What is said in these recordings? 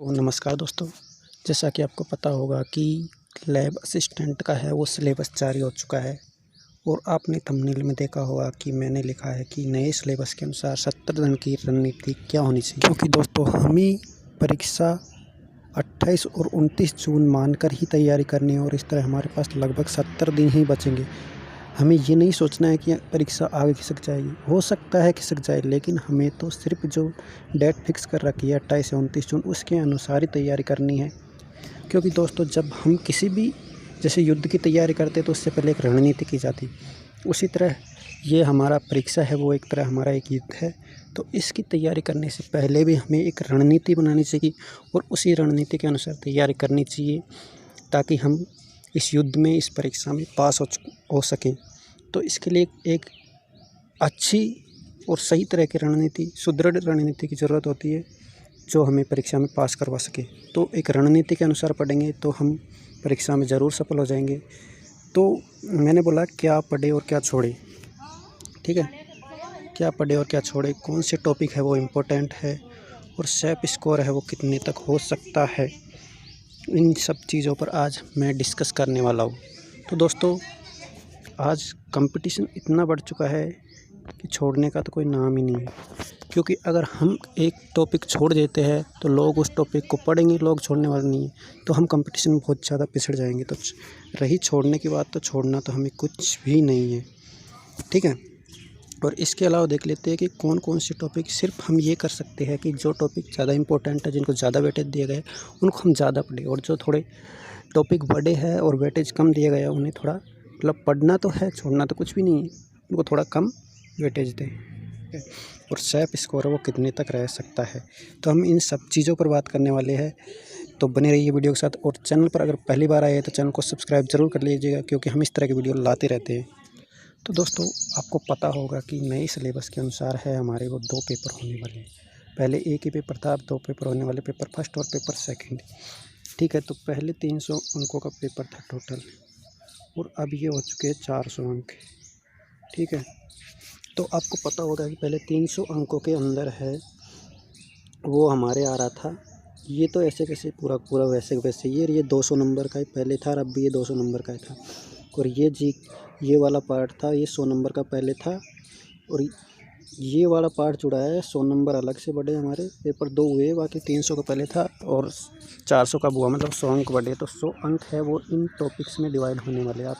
तो नमस्कार दोस्तों, जैसा कि आपको पता होगा कि लैब असिस्टेंट का है वो सिलेबस जारी हो चुका है और आपने थंबनेल में देखा होगा कि मैंने लिखा है कि नए सिलेबस के अनुसार 70 दिन की रणनीति क्या होनी चाहिए। क्योंकि दोस्तों हमें परीक्षा 28 और 29 जून मानकर ही तैयारी करनी है और इस तरह हमारे पास लगभग 70 दिन ही बचेंगे। हमें ये नहीं सोचना है कि परीक्षा आगे खिसक जाएगी, हो सकता है खिसक जाए, लेकिन हमें तो सिर्फ जो डेट फिक्स कर रखी है 28 से 29 जून उसके अनुसार ही तैयारी करनी है। क्योंकि दोस्तों जब हम किसी भी जैसे युद्ध की तैयारी करते हैं तो उससे पहले एक रणनीति की जाती, उसी तरह ये हमारा परीक्षा है वो एक तरह हमारा एक युद्ध है। तो इसकी तैयारी करने से पहले भी हमें एक रणनीति बनानी चाहिए और उसी रणनीति के अनुसार तैयारी करनी चाहिए ताकि हम इस युद्ध में इस परीक्षा में पास हो सकें। तो इसके लिए एक अच्छी और सही तरह की रणनीति, सुदृढ़ रणनीति की ज़रूरत होती है जो हमें परीक्षा में पास करवा सके। तो एक रणनीति के अनुसार पढ़ेंगे तो हम परीक्षा में ज़रूर सफल हो जाएंगे। तो मैंने बोला क्या पढ़े और क्या छोड़े, ठीक है, क्या पढ़े और क्या छोड़े, कौन से टॉपिक है वो इम्पोर्टेंट है और सेफ स्कोर है वो कितने तक हो सकता है, इन सब चीज़ों पर आज मैं डिस्कस करने वाला हूँ। तो दोस्तों आज कंपटीशन इतना बढ़ चुका है कि छोड़ने का तो कोई नाम ही नहीं है। क्योंकि अगर हम एक टॉपिक छोड़ देते हैं तो लोग उस टॉपिक को पढ़ेंगे, लोग छोड़ने वाले नहीं है, तो हम कंपटीशन में बहुत ज़्यादा पिछड़ जाएंगे। तो रही छोड़ने की बात, तो छोड़ना तो हमें कुछ भी नहीं है, ठीक है। और इसके अलावा देख लेते हैं कि कौन कौन से टॉपिक सिर्फ हम ये कर सकते हैं कि जो टॉपिक ज़्यादा इंपॉर्टेंट है, जिनको ज़्यादा वेटेज दिया गया है उनको हम ज़्यादा पढ़ें, और जो थोड़े टॉपिक बड़े हैं और वेटेज कम दिया गया है उन्हें थोड़ा मतलब पढ़ना तो है, छोड़ना तो कुछ भी नहीं है, उनको थोड़ा कम वेटेज दें। और सेफ स्कोर वो कितने तक रह सकता है, तो हम इन सब चीज़ों पर बात करने वाले हैं। तो बने रहिए वीडियो के साथ, और चैनल पर अगर पहली बार आए हैं तो चैनल को सब्सक्राइब ज़रूर कर लीजिएगा क्योंकि हम इस तरह की वीडियो लाते रहते हैं। तो दोस्तों आपको पता होगा कि नए सिलेबस के अनुसार है हमारे वो 2 पेपर होने वाले हैं। पहले एक ही पेपर था, अब 2 पेपर होने वाले, पेपर फर्स्ट और पेपर सेकंड, ठीक है। तो पहले 300 अंकों का पेपर था टोटल और अब ये हो चुके हैं 400 अंक, ठीक है। तो आपको पता होगा कि पहले 300 अंकों के अंदर है वो हमारे आ रहा था, ये तो ऐसे कैसे पूरा पूरा वैसे वैसे ये 200 नंबर का ही पहले था और अब भी ये 200 नंबर का ही था। और ये वाला पार्ट था, ये 100 नंबर का पहले था, और ये वाला पार्ट जुड़ा है 100 नंबर अलग से बढ़े, हमारे पेपर 2 हुए, बाकी 300 का पहले था और 400 का हुआ, मतलब 100 अंक बढ़े। तो 100 अंक है वो इन टॉपिक्स में डिवाइड होने वाले। आप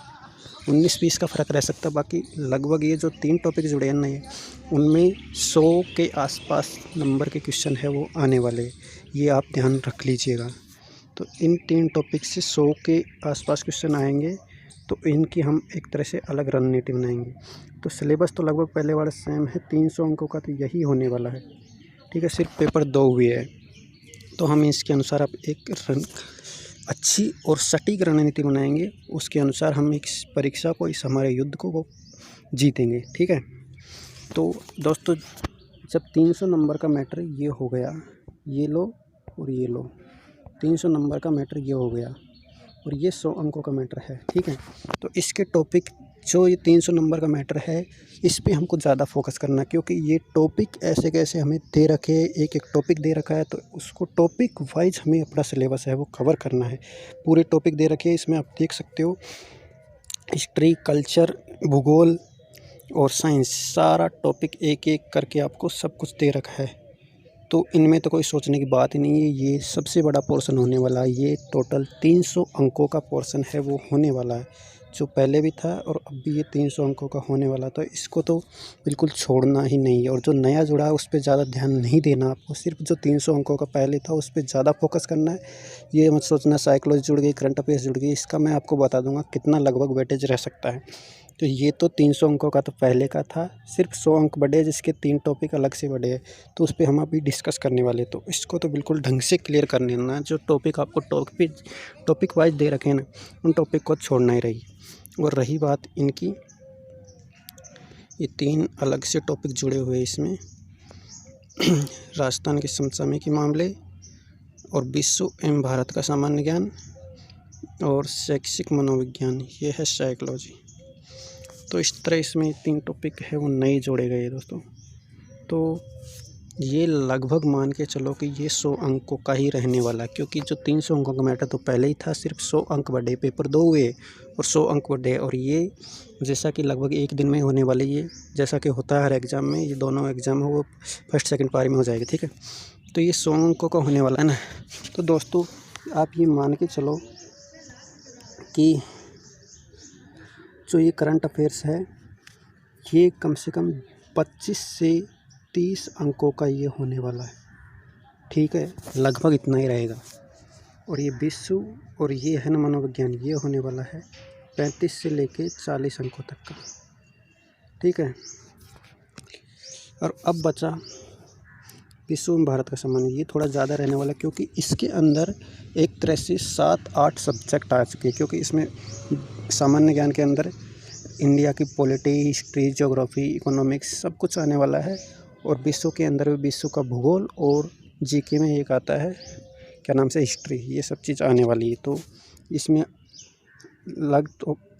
19-20 का फ़र्क रह सकता है, बाकी लगभग ये जो 3 टॉपिक जुड़े हैं नए, उनमें 100 के आसपास नंबर के क्वेश्चन है वो आने वाले, ये आप ध्यान रख लीजिएगा। तो इन 3 टॉपिक से 100 के आसपास क्वेश्चन आएंगे, तो इनकी हम एक तरह से अलग रणनीति बनाएंगे। तो सिलेबस तो लगभग पहले वाला सेम है, 300 अंकों का तो यही होने वाला है, ठीक है। सिर्फ पेपर 2 हुए है, तो हम इसके अनुसार अब एक अच्छी और सटीक रणनीति बनाएंगे, उसके अनुसार हम इस परीक्षा को, इस हमारे युद्ध को वो जीतेंगे, ठीक है। तो दोस्तों जब 300 नंबर का मैटर ये हो गया, ये लो और ये लो, 300 नंबर का मैटर ये हो गया और ये 100 अंकों का मैटर है, ठीक है। तो इसके टॉपिक जो ये 300 नंबर का मैटर है इस पे हमको ज़्यादा फोकस करना, क्योंकि ये टॉपिक ऐसे कैसे हमें दे रखे, एक एक टॉपिक दे रखा है, तो उसको टॉपिक वाइज हमें अपना सिलेबस है वो कवर करना है। पूरे टॉपिक दे रखे हैं, इसमें आप देख सकते हो हिस्ट्री, कल्चर, भूगोल और साइंस, सारा टॉपिक एक एक करके आपको सब कुछ दे रखा है। तो इनमें तो कोई सोचने की बात ही नहीं है, ये सबसे बड़ा पोर्शन होने वाला है। ये टोटल 300 अंकों का पोर्शन है वो होने वाला है, जो पहले भी था और अब भी ये 300 अंकों का होने वाला। तो इसको तो बिल्कुल छोड़ना ही नहीं है, और जो नया जुड़ा है उस पर ज़्यादा ध्यान नहीं देना आपको, सिर्फ जो 300 अंकों का पहले था उस पर ज़्यादा फोकस करना है। ये मत सोचना साइकोलॉजी जुड़ गई, करंट अफेयर्स जुड़ गई, इसका मैं आपको बता दूंगा कितना लगभग वेटेज रह सकता है। तो ये तो 300 अंकों का तो पहले का था, सिर्फ 100 अंक बढ़े जिसके 3 टॉपिक अलग से बढ़े हैं, तो उस पर हम अभी डिस्कस करने वाले। तो इसको तो बिल्कुल ढंग से क्लियर कर लेना, जो टॉपिक आपको टॉपिक वाइज दे रखे हैं ना, उन टॉपिक को छोड़ना ही रही। और रही बात इनकी, ये 3 अलग से टॉपिक जुड़े हुए हैं इसमें राजस्थान के समसामयिक मामले और विश्व एवं भारत का सामान्य ज्ञान और शैक्षिक मनोविज्ञान, ये है साइकोलॉजी। तो इस तरह इसमें 3 टॉपिक है वो नए जोड़े गए दोस्तों। तो ये लगभग मान के चलो कि ये 100 अंकों का ही रहने वाला है, क्योंकि जो 300 अंकों का मैटर तो पहले ही था, सिर्फ 100 अंक बढ़े, पेपर 2 हुए और 100 अंक बढ़े। और ये जैसा कि लगभग एक दिन में होने वाली, ये जैसा कि होता है हर एग्ज़ाम में, ये दोनों एग्ज़ाम है वो फर्स्ट सेकंड पारी में हो जाएगी, ठीक है। तो ये 100 अंकों का होने वाला है ना। तो दोस्तों आप ये मान के चलो कि जो ये करंट अफेयर्स है ये कम से कम 25 से 30 अंकों का ये होने वाला है, ठीक है, लगभग इतना ही रहेगा। और ये विश्व और ये है ना मनोविज्ञान, ये होने वाला है 35 से लेके 40 अंकों तक का, ठीक है। और अब बचा विश्व में भारत का संबंध, ये थोड़ा ज़्यादा रहने वाला है, क्योंकि इसके अंदर एक तरह से 7-8 सब्जेक्ट आ चुके हैं, क्योंकि इसमें सामान्य ज्ञान के अंदर इंडिया की पॉलिटी, हिस्ट्री, ज्योग्राफी, इकोनॉमिक्स सब कुछ आने वाला है। और विश्व के अंदर भी विश्व का भूगोल और जीके में एक आता है क्या नाम से हिस्ट्री, ये सब चीज़ आने वाली है। तो इसमें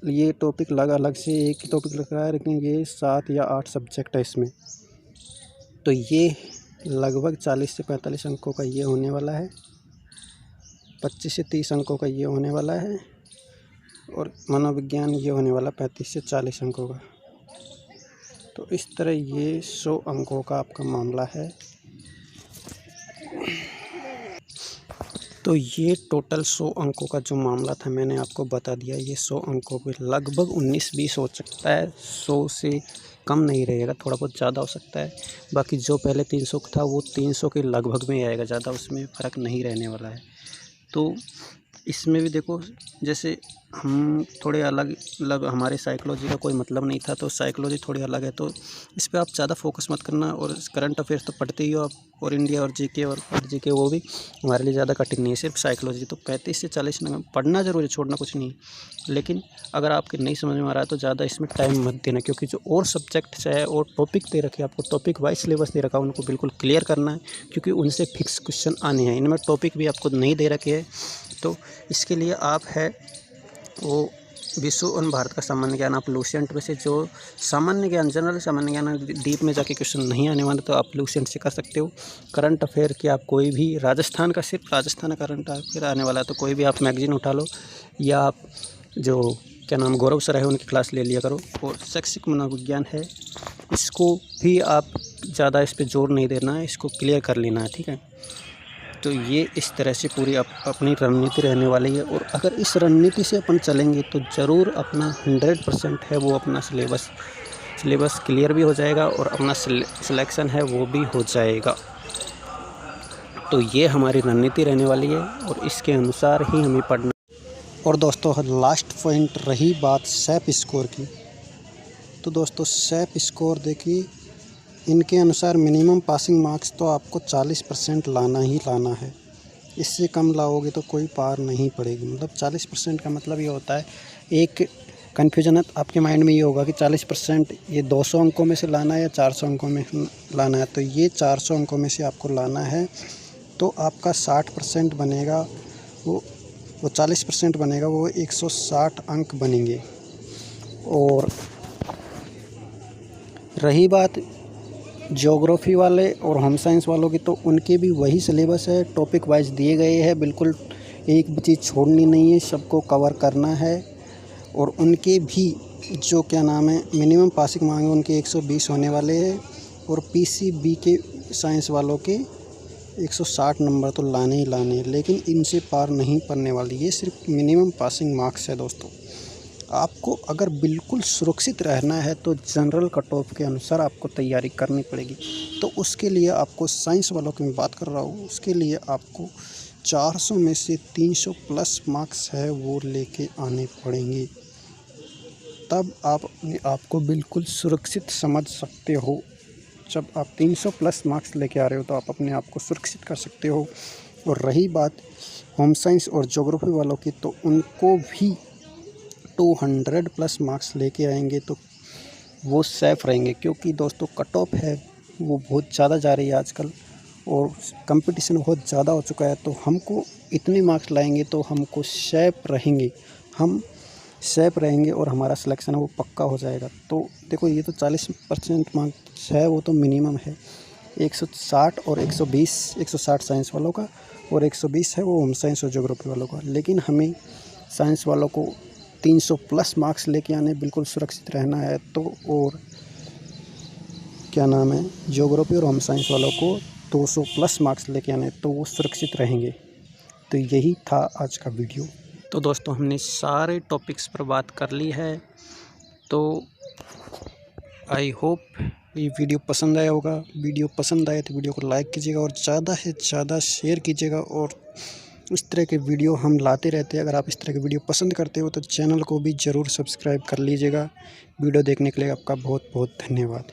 ये टॉपिक अलग से एक ही टॉपिक लग रहा है, लेकिन ये 7 या 8 सब्जेक्ट है इसमें। तो ये लगभग 40 से 45 अंकों का ये होने वाला है, 25 से 30 अंकों का ये होने वाला है, और मनोविज्ञान ये होने वाला 35 से 40 अंकों का। तो इस तरह ये 100 अंकों का आपका मामला है। तो ये टोटल 100 अंकों का जो मामला था मैंने आपको बता दिया। ये 100 अंकों पे लगभग 19-20 हो सकता है, 100 से कम नहीं रहेगा, थोड़ा बहुत ज़्यादा हो सकता है। बाकी जो पहले 300 का था वो 300 के लगभग में आएगा, ज़्यादा उसमें फ़र्क नहीं रहने वाला है। तो इसमें भी देखो, जैसे हम थोड़े अलग हमारे साइकोलॉजी का कोई मतलब नहीं था, तो साइकोलॉजी थोड़ी अलग है, तो इस पे आप ज़्यादा फोकस मत करना। और करंट अफेयर्स तो पढ़ते ही हो आप, और इंडिया और जीके और जीके वो भी हमारे लिए ज़्यादा कठिन नहीं है, सिर्फ साइकोलॉजी। तो 35 से 40 नंबर पढ़ना ज़रूर है, छोड़ना कुछ नहीं, लेकिन अगर आपके नहीं समझ में आ रहा है तो ज़्यादा इसमें टाइम मत देना, क्योंकि जो और सब्जेक्ट्स है और टॉपिक दे रखे आपको, टॉपिक वाइज सिलेबस दे रखा है, उनको बिल्कुल क्लियर करना है, क्योंकि उनसे फिक्स क्वेश्चन आने हैं। इनमें टॉपिक भी आपको नहीं दे रखे हैं, तो इसके लिए आप है वो विश्व और भारत का सामान्य ज्ञान आप लूसेंट में से, जो सामान्य ज्ञान जनरल सामान्य ज्ञान डीप में जाके क्वेश्चन नहीं आने वाले, तो आप लूसेंट से कर सकते हो। करंट अफेयर के आप कोई भी राजस्थान का, सिर्फ राजस्थान का करंट अफेयर आने वाला है, तो कोई भी आप मैगजीन उठा लो, या आप जो क्या नाम गौरव सर है उनकी क्लास ले लिया करो। और शैक्षिक मनोविज्ञान है, इसको भी आप ज़्यादा इस पर जोर नहीं देना है, इसको क्लियर कर लेना है, ठीक है। तो ये इस तरह से पूरी अपनी रणनीति रहने वाली है। और अगर इस रणनीति से अपन चलेंगे तो ज़रूर अपना 100% है वो अपना सिलेबस क्लियर भी हो जाएगा, और अपना सिलेक्शन है वो भी हो जाएगा। तो ये हमारी रणनीति रहने वाली है, और इसके अनुसार ही हमें पढ़ना। और दोस्तों लास्ट पॉइंट रही बात सैप स्कोर की, तो दोस्तों सैप स्कोर देखिए, इनके अनुसार मिनिमम पासिंग मार्क्स तो आपको 40% लाना ही लाना है। इससे कम लाओगे तो कोई पार नहीं पड़ेगी। मतलब 40% का मतलब ये होता है, एक कन्फ्यूजन आपके माइंड में ये होगा कि 40% ये 200 अंकों में से लाना है या 400 अंकों में लाना है। तो ये 400 अंकों में से आपको लाना है, तो आपका 60% बनेगा, वो 40% बनेगा, वो 160 अंक बनेंगे। और रही बात ज्योग्राफी वाले और होम साइंस वालों की, तो उनके भी वही सिलेबस है, टॉपिक वाइज दिए गए हैं, बिल्कुल एक भी चीज़ छोड़नी नहीं है, सबको कवर करना है। और उनके भी जो क्या नाम है मिनिमम पासिंग मांगे उनके 120 होने वाले हैं, और पीसीबी के साइंस वालों के 160 नंबर तो लाने ही लाने हैं, लेकिन इनसे पार नहीं पड़ने वाली। ये सिर्फ मिनिमम पासिंग मार्क्स है दोस्तों। आपको अगर बिल्कुल सुरक्षित रहना है तो जनरल कट ऑफ के अनुसार आपको तैयारी करनी पड़ेगी। तो उसके लिए आपको साइंस वालों की मैं बात कर रहा हूँ, उसके लिए आपको 400 में से 300 प्लस मार्क्स है वो लेके आने पड़ेंगे, तब आप अपने आप को बिल्कुल सुरक्षित समझ सकते हो। जब आप 300 प्लस मार्क्स लेके आ रहे हो तो आप अपने आप को सुरक्षित कर सकते हो। और रही बात होम साइंस और ज्योग्राफी वालों की, तो उनको भी 200 प्लस मार्क्स लेके आएंगे तो वो सेफ़ रहेंगे, क्योंकि दोस्तों कट ऑफ है वो बहुत ज़्यादा जा रही है आजकल, और कंपटीशन बहुत ज़्यादा हो चुका है। तो हमको इतने मार्क्स लाएंगे तो हमको सेफ़ रहेंगे और हमारा सिलेक्शन है वो पक्का हो जाएगा। तो देखो ये तो 40% मार्क्स है, वो तो मिनिमम है, 160 और 120, 160 साइंस वालों का और 120 है वो होम साइंस और ज्योग्राफी वालों का। लेकिन हमें साइंस वालों को 300 प्लस मार्क्स लेके आने, बिल्कुल सुरक्षित रहना है। तो और क्या नाम है, ज्योग्राफी और होम साइंस वालों को 200 प्लस मार्क्स लेके आने, तो वो सुरक्षित रहेंगे। तो यही था आज का वीडियो। तो दोस्तों हमने सारे टॉपिक्स पर बात कर ली है। तो आई होप ये वीडियो पसंद आया होगा। वीडियो पसंद आए तो वीडियो को लाइक कीजिएगा और ज़्यादा से ज़्यादा शेयर कीजिएगा। और इस तरह के वीडियो हम लाते रहते हैं। अगर आप इस तरह के वीडियो पसंद करते हो तो चैनल को भी ज़रूर सब्सक्राइब कर लीजिएगा। वीडियो देखने के लिए आपका बहुत बहुत धन्यवाद।